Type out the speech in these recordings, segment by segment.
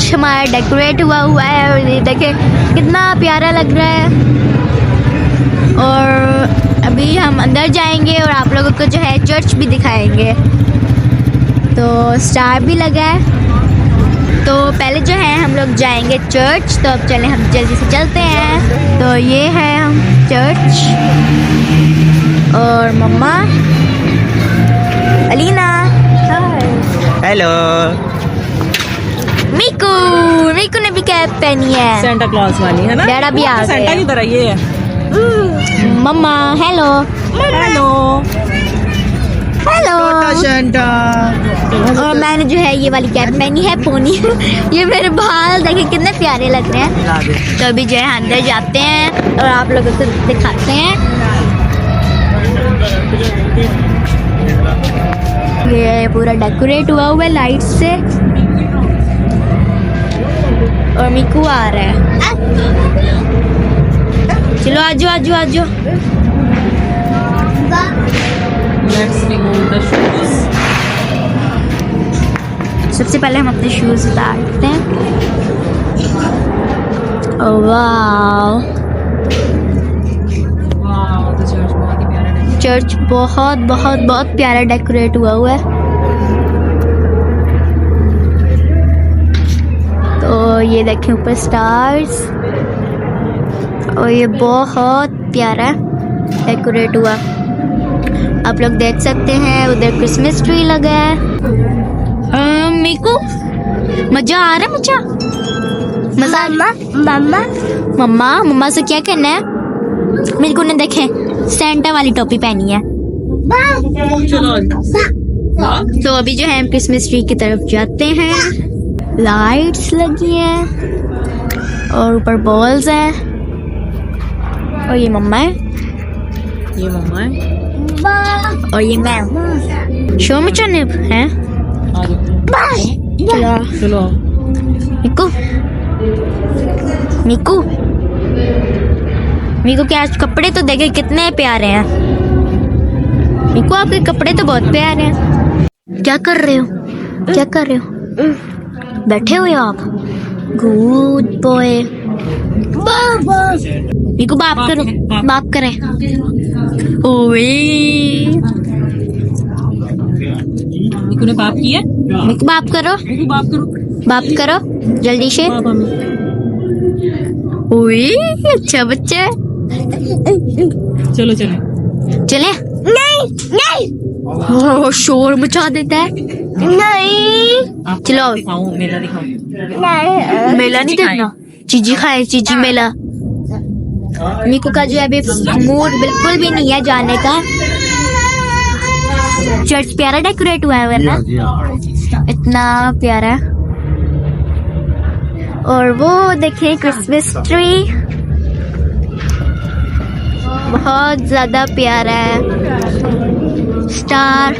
Church हमारा decorate हुआ है और ये देखें कितना प्यारा लग रहा है। और अभी हम अंदर जाएंगे और आप लोगों को जो है चर्च भी दिखाएंगे। तो स्टार भी लगा है। तो पहले जो है हम लोग जाएंगे चर्च। तो अब चलें, हम जल्दी से चलते हैं। तो ये है हम चर्च और मम्मा अलीना, हेलो। मीकू ने भी कैप पहनी है, सेंटा क्लॉज वाली है ना। डैडा भी आ सेंटा की गए। तरह ये है। मम्मा हेलो हेलो हेलो। सेंटा। और मैंने जो है ये वाली कैप पहनी है पोनी। ये मेरे बाल देखिए कितने प्यारे लग रहे हैं। तो अभी जो है अंदर जाते हैं और आप लोगों को दिखाते हैं। ये पूरा डेकोरेट हुआ है लाइट से और मीकू आ रहा है। चलो आजो आजो आजो। Let's remove the shoes. सबसे पहले हम अपने शूज उतारते हैं। ओह वाव, वाह, तो चर्च बहुत ही प्यारा है। चर्च बहुत बहुत बहुत प्यारा डेकोरेट हुआ है। तो ये देखें ऊपर स्टार्स और ये बहुत प्यारा डेकोरेट हुआ। आप लोग देख सकते हैं उधर क्रिसमस ट्री लगा है। मीकू मजा आ रहा है, मजा मम्मा से क्या करना है? मीकू ने देखे सेंटा वाली टोपी पहनी है। चलो तो अभी जो है हम क्रिसमस ट्री की तरफ जाते हैं। लाइट्स लगी हैं और ऊपर बॉल्स हैं और ये मम्मा है, ये मम्मा है। और ये मैं शो में चलने हैं। आ जाओ। चलो चलो मीकू के आज कपड़े तो देखे कितने प्यारे हैं। मीकू आपके कपड़े तो बहुत प्यारे हैं। क्या कर रहे हो? बैठे हुए हो आप? Good boy. मीकू बाप करें। ओए मीकू ने बाप किया। मीकू बाप करो, मीकू बाप करो। जल्दी से। बाप हमें। ओए अच्छा बच्चा है। चलो चले नहीं शोर मचा देता है। आपको चलो। दिखाऊं, मेला दिखाऊं। मेला नहीं देखना, चीजी खाए, चीजी मेला। मीकू का जो है अभी मूड बिल्कुल भी नहीं है जाने का। चर्च प्यारा डेकोरेट हुआ है वरना इतना प्यारा। और वो देखें क्रिसमस ट्री बहुत ज्यादा प्यारा है। स्टार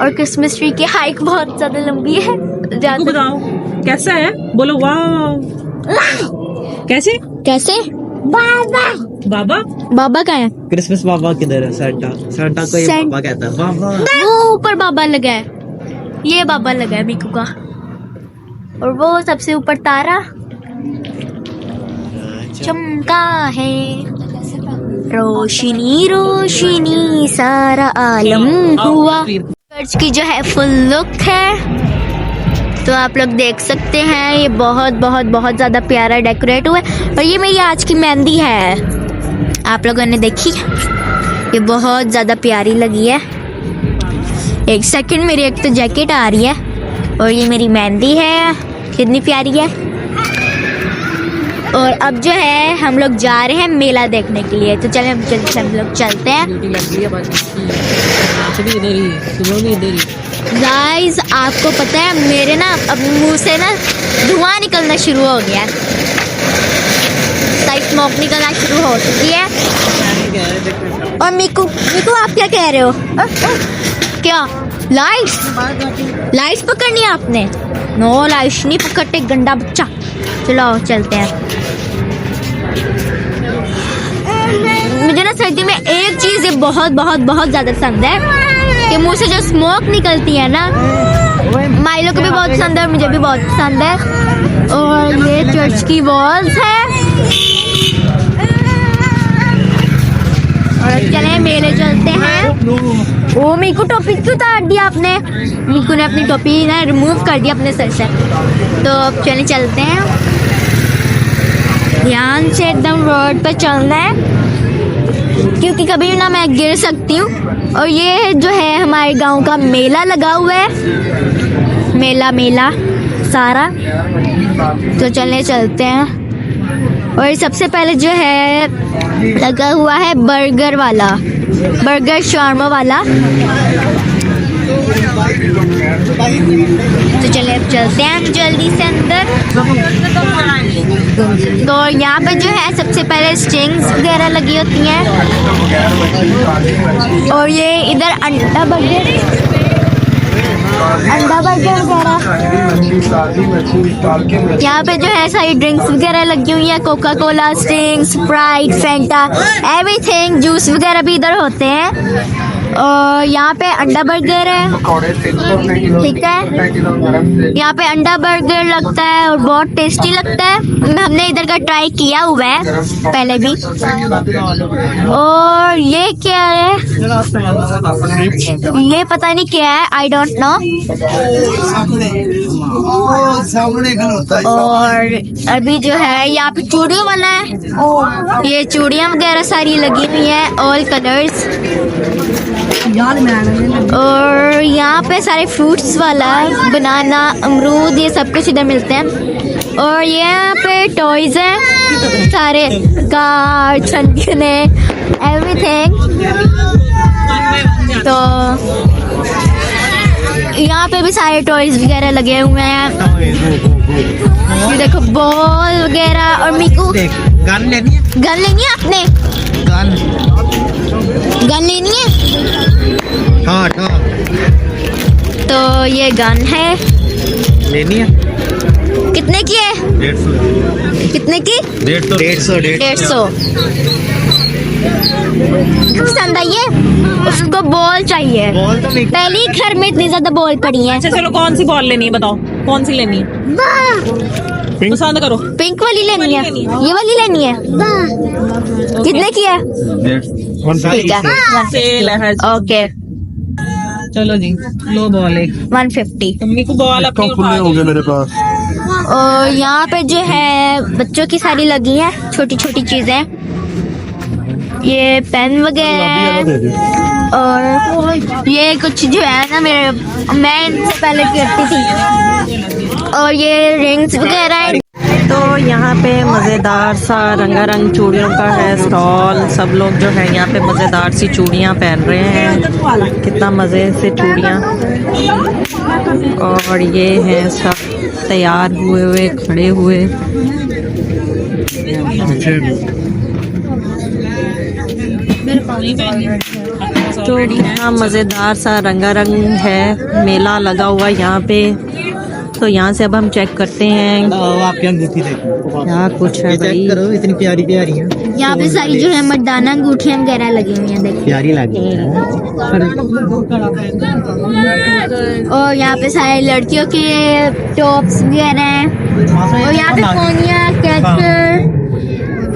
और क्रिसमस ट्री की हाइट बहुत ज्यादा लंबी है। आपको बताओ कैसा है, बोलो वाह। कैसे बाबा का है। क्रिसमस बाबा किधर है? सेंटा को ये बाबा कहता है। बाबा वो ऊपर बाबा लगा है, ये बाबा लगा है मीकू का। और वो सबसे ऊपर तारा चमका है। रोशनी रोशनी सारा आलम हुआ। चर्च की जो है फुल लुक है। तो आप लोग देख सकते हैं ये बहुत बहुत बहुत ज़्यादा प्यारा डेकोरेट हुआ है। और ये मेरी आज की मेहंदी है, आप लोगों ने देखी, ये बहुत ज़्यादा प्यारी लगी है। एक सेकंड, मेरी एक तो जैकेट आ रही है और ये मेरी मेहंदी है, कितनी प्यारी है। और अब जो है हम लोग जा रहे हैं मेला देखने के लिए। तो चलें जल्दी से हम लोग चलते हैं। गाइस आपको पता है मेरे ना अब मुंह से ना धुआं निकलना शुरू हो गया है, स्मोक निकलना शुरू हो चुकी है। और मीकू आप क्या कह रहे हो? क्या लाइट्स पकड़नी है आपने? नो लाइट्स नहीं पकड़ते गंदा बच्चा। चलो चलते हैं। मुझे ना सर्दी में एक चीज ये बहुत बहुत बहुत ज्यादा पसंद है कि मुंह से जो स्मोक निकलती है ना, माइलो को भी बहुत पसंद है और मुझे भी बहुत पसंद है। और ये चर्च की वॉल्स है। और चले मेले चलते हैं। ओ मीकू टोपी क्यों उतार दिया आपने? मीकू ने अपनी टोपी ना रिमूव कर दिया अपने सर से। तो अब चले चलते हैं, ध्यान से एकदम रोड पर चलना है क्योंकि कभी ना मैं गिर सकती हूँ। और ये जो है हमारे गांव का मेला लगा हुआ है, मेला सारा। तो चलने चलते हैं। और सबसे पहले जो है लगा हुआ है बर्गर वाला, बर्गर शार्मा वाला। तो चलिए अब चलते हैं जल्दी से अंदर। तो यहाँ पे जो है सबसे पहले स्टिंग्स वगैरह लगी होती हैं। और ये इधर अंडा बर्गर वगैरह। यहाँ पे जो है सारी ड्रिंक्स वगैरह लगी हुई है, Coca Cola, sting, Sprite, Fanta, everything. Juice वगैरह भी इधर होते हैं। और यहाँ पे अंडा बर्गर है, ठीक है। यहाँ पे अंडा बर्गर लगता है और बहुत टेस्टी लगता है। हमने इधर का ट्राई किया हुआ है पहले भी। और ये क्या है? ये पता नहीं क्या है, आई डोंट नो। और अभी जो है यहाँ पे चूड़ियों वाला है। ये चूड़ियाँ वगैरह सारी लगी हुई हैं, ऑल कलर्स। और यहाँ पे सारे फ्रूट्स वाला है, बनाना, अमरूद, ये सब कुछ इधर मिलते हैं। और यहाँ पे टॉयज हैं सारे, कार, छनछने, एवरीथिंग। तो यहाँ पे भी सारे टॉयज वगैरह लगे हुए हैं। ये देखो बॉल वगैरह। और मीकू गन लेनी है? गन लेनी है आपने? गन लेनी है? हाँ। तो ये गन है, लेनी है। कितने की है? 150। कितने की? 150। पसंद आई है? उसको बॉल चाहिए। बॉल तो नहीं। पहले ही घर में इतनी ज्यादा बॉल पड़ी है। अच्छा चलो, कौन सी बॉल लेनी है बताओ, कौन सी लेनी है? पसंद करो। पिंक वाली लेनी है, ये वाली लेनी है। कितने की है? ठीक है, सेल है। ओके। चलो जी, लो बॉल एक। 150। मम्मी को बॉल अपनी उठा हो गए मेरे पास। और यहाँ पे जो है बच्चों की सारी लगी है छोटी छोटी चीजें। ये पेन वगैरह। और ये कुछ जो है ना मैं इनसे पहले करती थी। और ये रिंग्स वगैरह। तो यहाँ पे मज़ेदार सा रंगारंग चूड़ियों का है स्टॉल। सब लोग जो है यहाँ पे मज़ेदार सी चूड़ियाँ पहन रहे हैं, कितना मज़े से चूड़ियाँ। और ये हैं सब तैयार हुए हुए, खड़े हुए। तो कितना मज़ेदार सा रंगारंग है, मेला लगा हुआ यहाँ पे। तो यहाँ से अब हम चेक करते हैं आपकी अंगूठी देखो, क्या कुछ है भाई। चेक करो, इतनी प्यारी प्यारी है। यहाँ पे सारी जो है मर्दाना अंगूठियाँ वगैरह लगी हुई हैं, देखिए। प्यारी लगी है। और यहाँ पे सारे लड़कियों के टॉप्स वगैरह हैं। और यहाँ पे फोनिया, कैचर।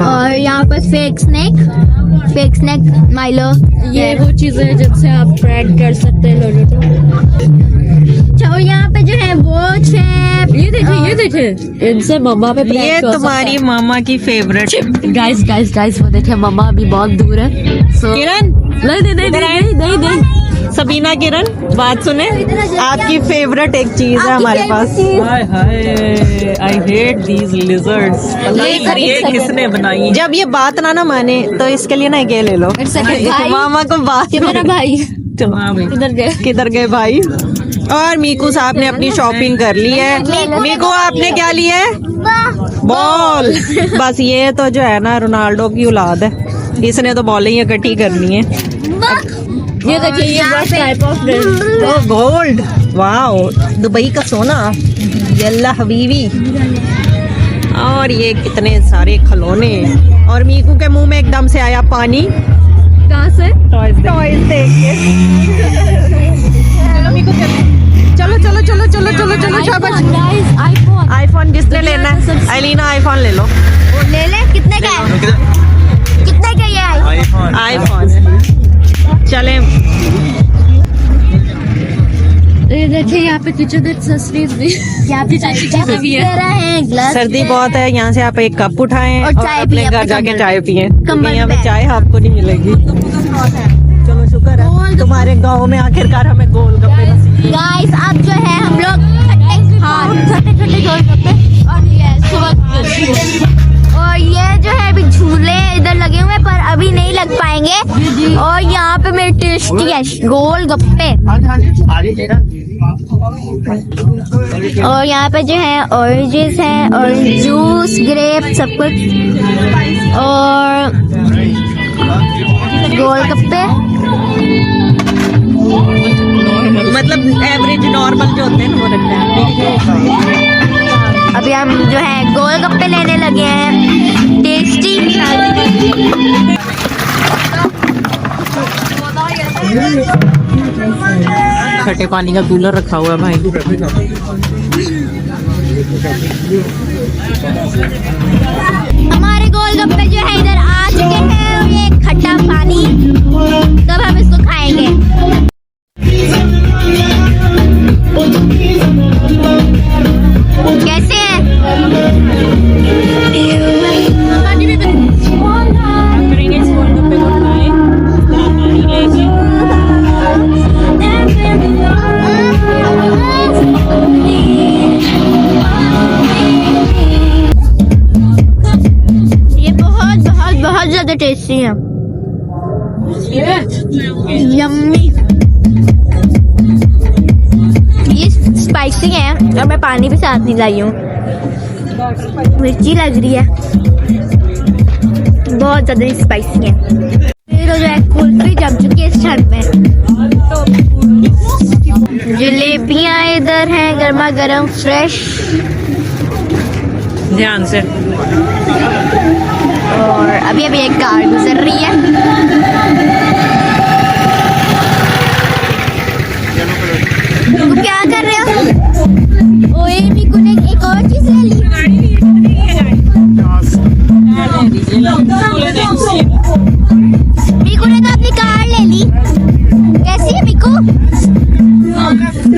और यहाँ पे फेक स्नैक माइलो। ये वो चीजें हैं जिनसे आप ट्रेड कर सकते हैं लोगों को। और यहाँ पे जो है वॉच है। ये देखिए इनसे मम्मा पे ये तुम्हारी मामा की फेवरेट। गाइस वो देखिए मम्मा अभी बहुत दूर है। सो किरण, नहीं सबीना, किरण बात सुने, आपकी फेवरेट एक चीज है हमारे पास। हाय हाय, आई हेट दीज लिजर्ड्स। ये किसने बनाई? जब ये बात ना माने तो इसके लिए ना ये ले लो। मामा को बात। मेरा भाई किधर गए भाई? और मीकू साहब ने अपनी शॉपिंग कर ली है। मीकू आपने क्या लिया है? बॉल। बस ये तो जो है ना रोनाल्डो की औलाद है, इसने तो बॉलें ही इकट्ठी करनी है। ये देखिए ये type of gold, wow, Dubai का सोना, यल्ला हबीबी। और ये कितने सारे खिलौने। और मीकू के मुंह में एकदम से आया पानी। कहाँ से? टॉयज देख के। चलो शाबाश। आईफोन जिसने लेना आईलीना आईफोन ले लो। ले ले, कितने का है? कितने का ये आईफोन आईफोन चले। देखिए यहाँ पे किचन यहाँ पे चाय भी है, ग्लास सर्दी बहुत है, यहाँ से आप एक कप उठाएं और और चाय अपने पिए, घर अपने जाके कमरे चाय में। पिए। कमरे यहाँ पे में। चाय आपको नहीं मिलेगी। चलो शुक्र है तुम्हारे गांव में आखिरकार हमें गोलगप्पे नसीब। गाइस अब जो है हम लोग छोटे छोटे गोलगप्पे और ये सुबह और ये जो है अभी झूले इधर लगे हुए हैं पर अभी नहीं लग पाएंगे। और यहाँ पे मेरे टेस्टी है गोलगप्पे और यहाँ पे जो है ऑरेंजेस हैं और जूस ग्रेप सब कुछ और गोलगप्पे मतलब एवरेज नॉर्मल जो होते हैं वो रखते हैं। अभी हम जो है गोलगप्पे लेने लगे हैं टेस्टी। खट्टे पानी का कूलर रखा हुआ है भाई। हमारे गोलगप्पे जो है इधर आ चुके हैं और ये खट्टा पानी तब हम इसको खाएंगे। कैसे हैं? ये बहुत बहुत बहुत ज्यादा टेस्टी है, यम्मी। ये स्पाइसी है और मैं पानी भी साथ नहीं लाई हूँ, मिर्ची लग रही है, बहुत ज्यादा स्पाइसी है। फिर जो है कुल्फी जम चुकी है इस ठंड में। जलेबियाँ इधर हैं गर्मा गर्म फ्रेश ध्यान से। और अभी अभी एक कार गुजर रही है। तुम क्या कर रहे हो? ओए मीकू ने एक और चीज ले ली। मीकू ने तो अपनी कार ले ली। कैसी है मीकू?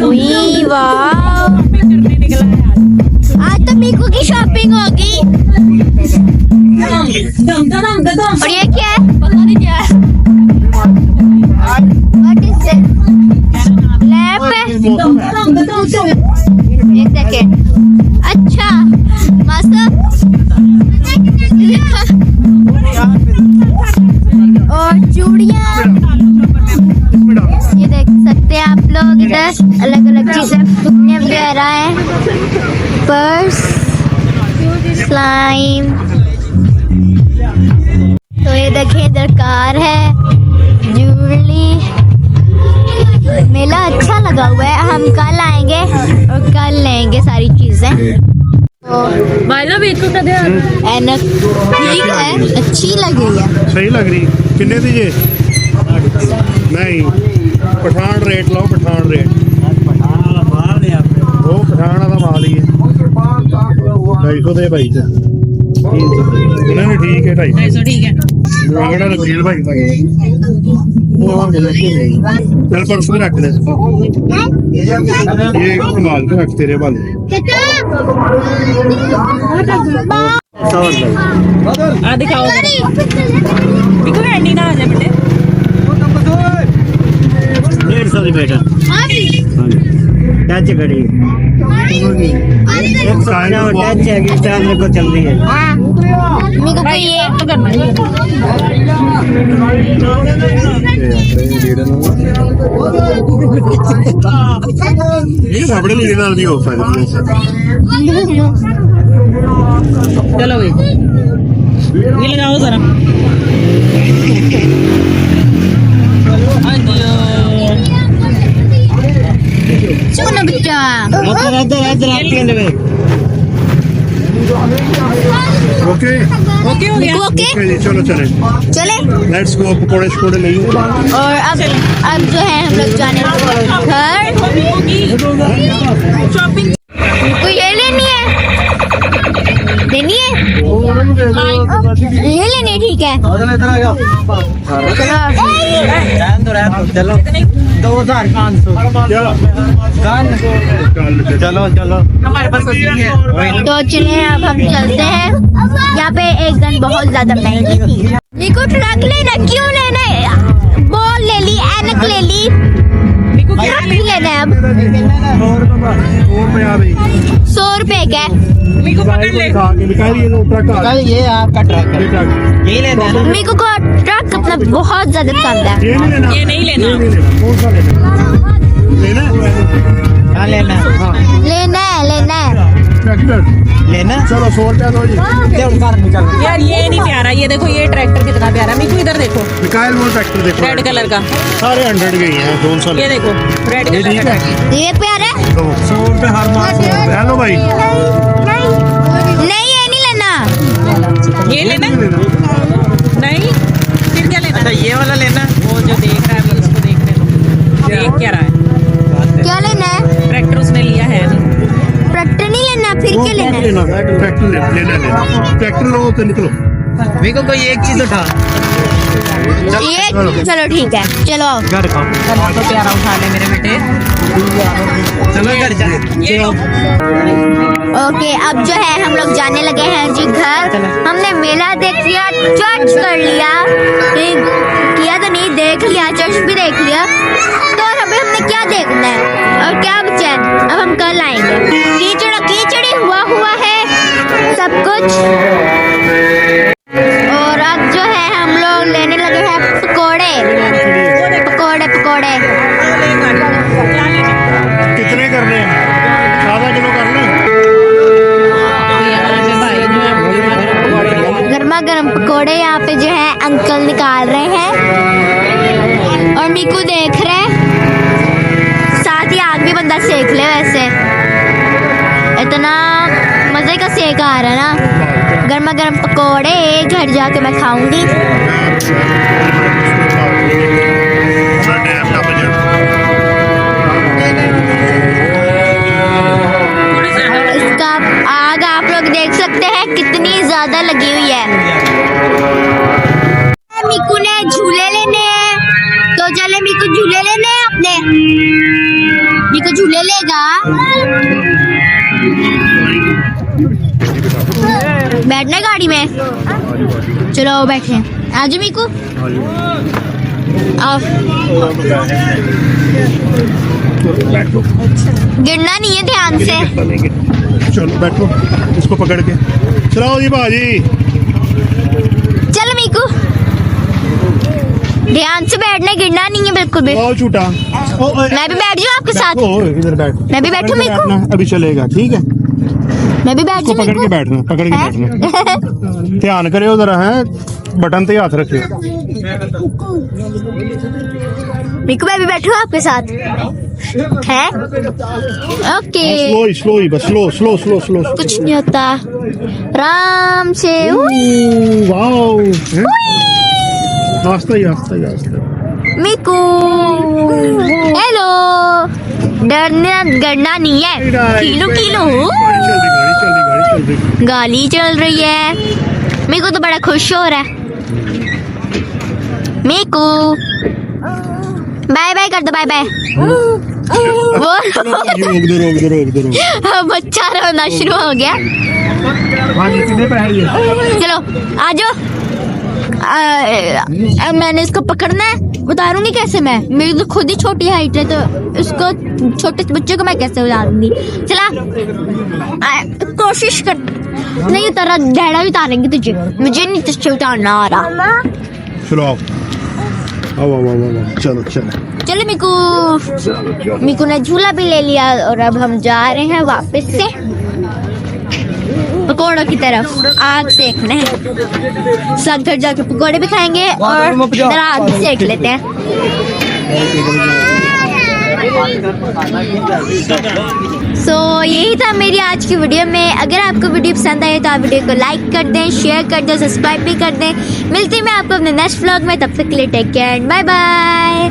ओए वाह, आज तो मीकू की शॉपिंग होगी। और ये क्या है? पता नहीं क्या है। What is this? लैप है। एक सेकेंड। अच्छा मस्त। और चूड़ियाँ ये देख सकते हैं आप लोग, इधर अलग अलग चीजें फुकने वगैरह है, पर्स, स्लाइम। तो ये देखिए इधर कार है, ज्वेलरी। मेला अच्छा लगा हुआ है, हम कल आएंगे और कल लेंगे सारी चीजें। ऐनक ठीक है, अच्छी लग रही है। सही लग रही। किन्ने दी जे? नहीं पठान रेट लो, पठान रेट वो पठान वाला माल ही है। 250 दे भाई से उन्होंने ठीक है 250 ठीक है। मंगड़ा रखील भाई चल परसों रख दे ये संभाल के रख तेरे वाले। दिखाओ एंडी ना आ जाए बेटे। 150 की बेटा टच घड़ी एक साइना टच है कि स्टाइल में को चल रही है। मेरे को ये तो करना है। ये अपने लिए ना दी ऑफर चलो भाई ये लगाओ जरा। सुनो बच्चा, ओके ओके हो गया। ओके जी चलो चले चले। Let's go. पकोड़े शकोड़े नहीं और अब जो है हम लोग जाने घर। शॉपिंग को ये लेनी है, ये लेने ठीक है। चलो 2500 चलो चलो हमारे पास तो चलिए अब हम चलते हैं। यहाँ पे एक गन बहुत ज्यादा महंगी थी। निको ट्रक लेना क्यों लेना है? बॉल ले ली, एनक ले ली, ट्रक भी लेना है अब। 100 रुपए का ये आपका ट्रक है, यही लेना है ना? मेरे को ट्रक अपना बहुत ज्यादा पसंद है। ये नहीं लेना। हाँ लेना है, हाँ लेना है, लेना है। लेना है। चलो 100 रुपया दो जी। यार ये नहीं प्यारा, ये देखो ये ट्रैक्टर कितना प्यारा। मीकू इधर देखो, मिकाइल वो ट्रैक्टर देखो, रेड कलर का। सारे 100 के ही हैं, कौन सा ये देखो रेड कलर का ट्रैक्टर। ये प्यारा है? 100 रुपये हर माह 100 रुपये। हेलो भाई, नहीं, ये नहीं लेना। ये लेना नहीं, फिर क्या लेना? अच्छा ये वाला लेना, वो जो देख रहा है अभी इसको देखने दो। देख क्या रहा है? क्या लेना है? ट्रैक्टर उसने लिया है नहीं। ट्रैक्टर नहीं लेना, फिर क्या लेना है? ट्रैक्टर लेना ट्रैक्टर लो तो निकलो। मेरे को कोई एक चीज उठा। ये चलो ठीक है, चलो आओ। घर का तो प्यारा उठा ले मेरे बेटे। चलो घर जा। ये लो। ओके, अब जो है हम लोग जाने लगे हैं जी घर। हमने मेला देख लिया, चर्च कर लिया, किया तो नहीं, देख लिया, चर्च भी देख लिया। तो अभी हमने क्या देखना है और क्या बचा है? अब हम कल आएंगे। कीचड़ी हुआ है सब कुछ। और अब जो है हम लोग लेने लगे हैं पकोड़े। कितने करने हैं? आधा किलो कर लें। गर्मा गर्म पकोड़े यहाँ पे जो है अंकल निकाल रहे हैं और मीकू देख रहे हैं। साथ ही आग भी बंदा सेक ले। वैसे इतना मजे का सेक आ रहा है ना। गर्मा गर्म पकोड़े घर जाके मैं खाऊंगी। इसका आग आप लोग देख सकते हैं कितनी ज्यादा लगी हुई है। मीकू ने झूले लेने हैं, तो चले मीकू झूले लेने हैं अपने। मीकू झूले लेगा, बैठना है गाड़ी में। चलो बैठे, आजो मीकू, आओ। गिरना नहीं है, ध्यान से। चलो बैठो, इसको पकड़ के चलाओ जी भाजी। चलो मीकू, ध्यान से बैठना, गिरना नहीं है बिल्कुल भी। बहुत झूठा। मैं भी बैठ जाऊँ आपके साथ? इधर बैठ। मैं भी बैठूं मीकू? अभी चलेगा, ठीक है। मैं भी बैठ इसको जाऊँ पकड़ के बैठना, पकड़ के बैठना। ध्यान करियो जरा, है बटन पे हाथ रखियो। मीकू मैं भी बैठूं आपके साथ, है? ओके, स्लो ही बस, स्लो। कुछ नहीं होता, आराम से। वाओ, आस्ते ही। मीकू हेलो, डरना नहीं है। कीलू गाड़ी चल रही। गाली चल रही है। मीकू तो बड़ा खुश हो रहा है। मीकू बाय बाय कर दो, बाय बाय। वो रोक दो। बच्चा रोना शुरू हो गया। चलो आ जाओ। मैंने इसको पकड़ना है, उतारूंगी कैसे मैं? मेरी तो खुद ही छोटी हाइट है, तो इसको छोटे बच्चे को मैं कैसे उतारूंगी? चला, कोशिश कर। नहीं उतारा, डैडा भी उतारेंगे तुझे, मुझे नहीं तुझे उतारना आ रहा। चलो आओ। चलो चलो मीकू ने झूला भी ले लिया और अब हम जा रहे हैं वापस से पकौड़ों की तरफ। आग सेकना है, सब घर जाके पकौड़े भी खाएंगे और इधर आग भी सेक लेते हैं। यही था मेरी आज की वीडियो में। अगर आपको वीडियो पसंद आए तो आप वीडियो को लाइक कर दें, शेयर कर दें, सब्सक्राइब भी कर दें। मिलती मैं आपको अपने नेक्स्ट व्लॉग में, तब तक के लिए take care and bye bye.